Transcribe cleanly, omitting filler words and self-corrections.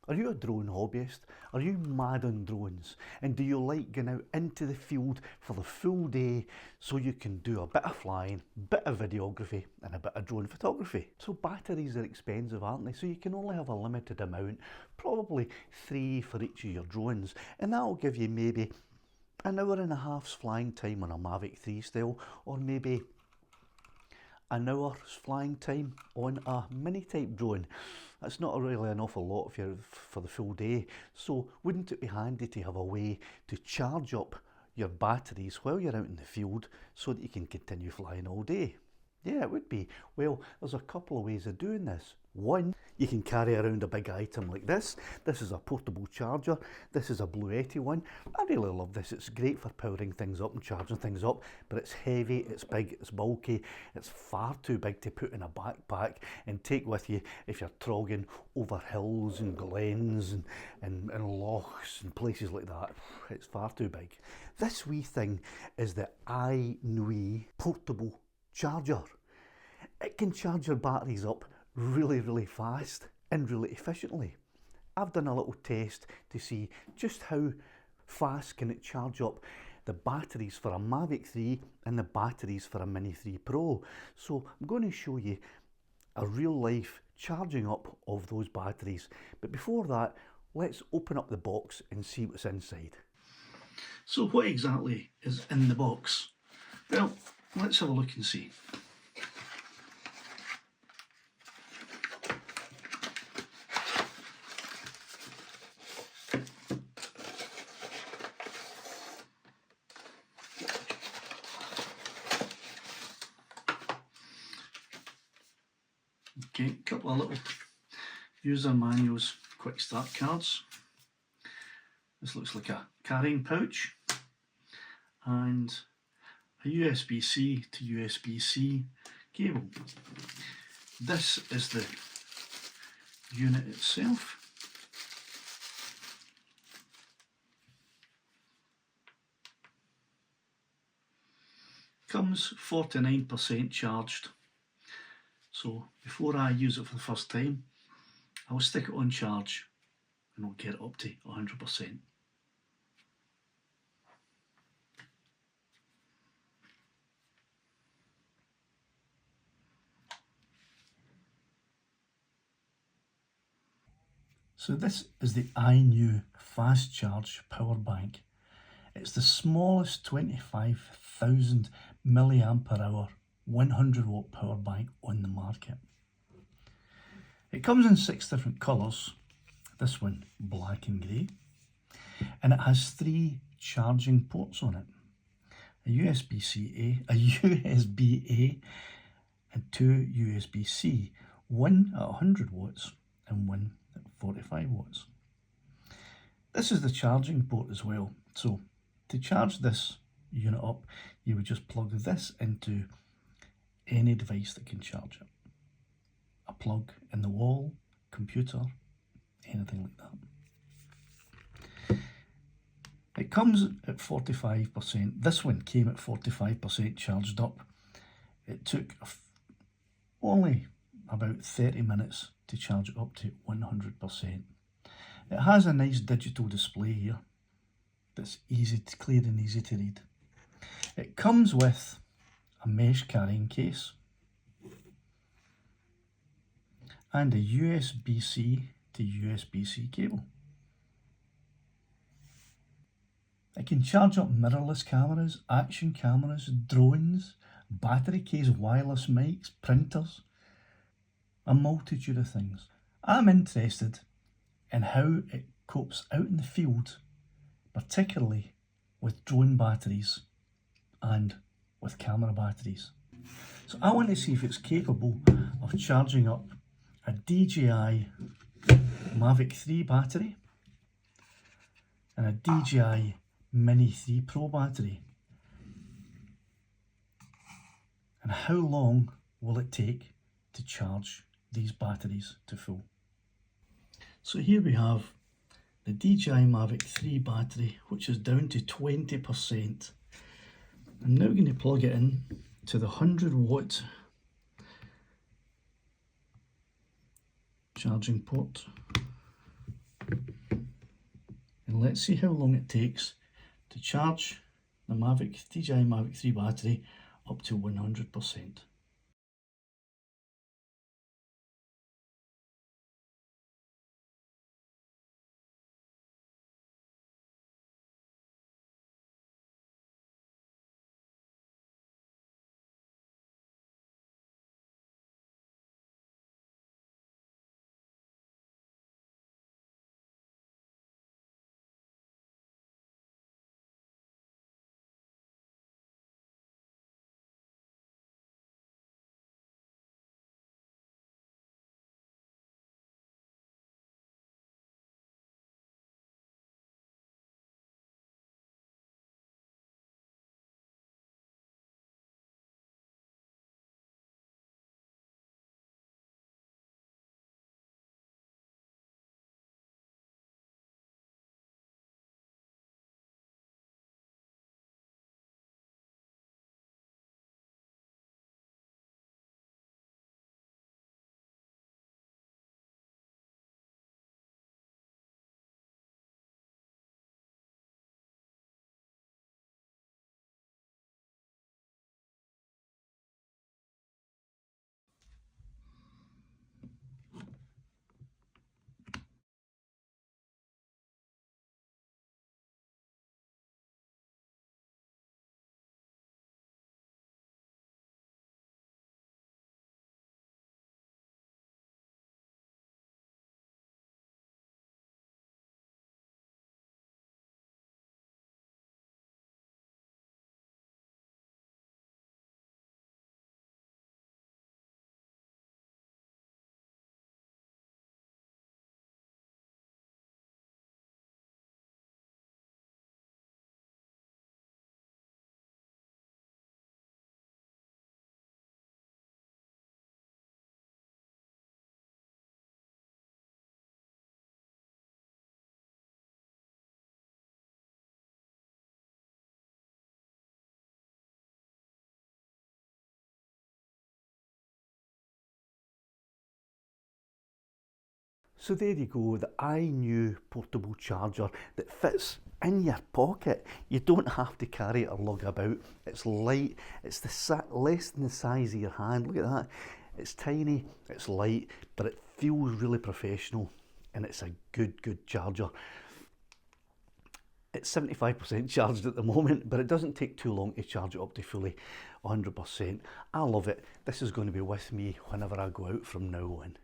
Are you a drone hobbyist? Are you mad on drones? And do you like going out into the field for the full day so you can do a bit of flying, bit of videography and a bit of drone photography? So batteries are expensive, aren't they? So you can only have a limited amount, probably 3 for each of your drones, and that'll give you maybe an hour and a half's flying time on a Mavic 3 style, or maybe an hour's flying time on a mini type drone. That's not really an awful lot if you're for the full day. So wouldn't it be handy to have a way to charge up your batteries while you're out in the field so that you can continue flying all day? Yeah, it would be. Well, there's a couple of ways of doing this. One, you can carry around a big item like this. This is a portable charger. This is a Bluetti one. I really love this. It's great for powering things up and charging things up, but it's heavy, it's big, it's bulky. It's far too big to put in a backpack and take with you if you're trogging over hills and glens and lochs and places like that. It's far too big. This wee thing is the INUI portable charger. It can charge your batteries up really fast and really efficiently. I've done a little test to see just how fast can it charge up the batteries for a Mavic 3 and the batteries for a Mini 3 Pro. So I'm going to show you a real life charging up of those batteries. But before that, let's open up the box and see what's inside. So what exactly is in the box? Well, let's have a look and see. Okay, a couple of little user manuals, quick start cards. This looks like a carrying pouch, and a USB-C to USB-C cable. This is the unit itself. Comes 49% charged. So before I use it for the first time, I'll stick it on charge and I'll get it up to 100%. So this is the INUI Fast Charge power bank. It's the smallest 25,000 milliamp hour 100 watt power bank on the market. It comes in 6 different colours, this one black and grey, and it has 3 charging ports on it, a USB-C, a USB-A and 2 USB-C, one at 100 watts and one at 45 watts. This is the charging port as well, so to charge this unit up you would just plug this into any device that can charge it. A plug in the wall, computer, anything like that. It comes at 45%. This one came at 45% charged up. It took only about 30 minutes to charge it up to 100%. It has a nice digital display here that's easy to clear and easy to read. It comes with a mesh carrying case and a USB-C to USB-C cable. It can charge up mirrorless cameras, action cameras, drones, battery case, wireless mics, printers, a multitude of things. I'm interested in how it copes out in the field, particularly with drone batteries and with camera batteries. So I want to see if it's capable of charging up a DJI Mavic 3 battery and a DJI Mini 3 Pro battery. And how long will it take to charge these batteries to full? So here we have the DJI Mavic 3 battery, which is down to 20%. I'm now going to plug it in to the 100 watt charging port. and let's see how long it takes to charge the DJI Mavic 3 battery up to 100%. So there you go, the INUI portable charger that fits in your pocket. You don't have to carry it or lug about. It's light, it's less than the size of your hand. Look at that. It's tiny, it's light, but it feels really professional, and it's a good charger. It's 75% charged at the moment, but it doesn't take too long to charge it up to fully 100%. I love it. This is going to be with me whenever I go out from now on.